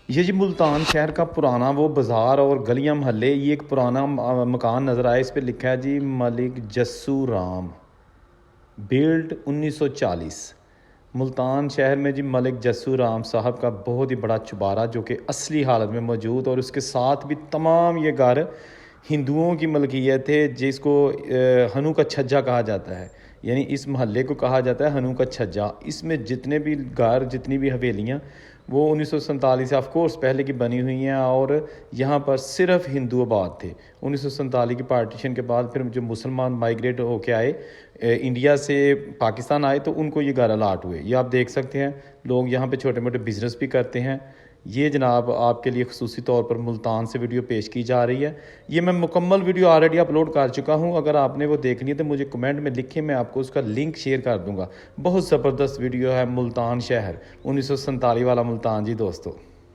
ये जी मुल्तान शहर का पुराना वो बाज़ार और गलियां मोहल्ले, ये एक पुराना मकान नज़र आया। इस पे लिखा है जी मलिक जस्सू राम, बिल्ड 1940। मुल्तान शहर में जी मलिक जस्सू राम साहब का बहुत ही बड़ा चुबारा जो कि असली हालत में मौजूद, और उसके साथ भी तमाम ये घर हिंदुओं की मलकियत है, जिसको हनु का छज्जा कहा जाता है। यानी इस महल्ले को कहा जाता है हनु का छज्जा। इसमें जितने भी घर, जितनी भी हवेलियाँ, वो 1947 से ऑफ कोर्स पहले की बनी हुई हैं, और यहाँ पर सिर्फ हिंदू आबाद थे। 1947 की पार्टीशन के बाद फिर जो मुसलमान माइग्रेट होके आए, इंडिया से पाकिस्तान आए, तो उनको ये घर अलाट हुए। ये आप देख सकते हैं, लोग यहाँ पे छोटे मोटे बिज़नेस भी करते हैं। ये जनाब आपके लिए खसूसी तौर पर मुल्तान से वीडियो पेश की जा रही है। ये मैं मुकम्मल वीडियो ऑलरेडी अपलोड कर चुका हूँ, अगर आपने वो देखनी है तो मुझे कमेंट में लिखें, मैं आपको उसका लिंक शेयर कर दूँगा। बहुत ज़बरदस्त वीडियो है। मुल्तान शहर 1947 वाला मुल्तान जी दोस्तों।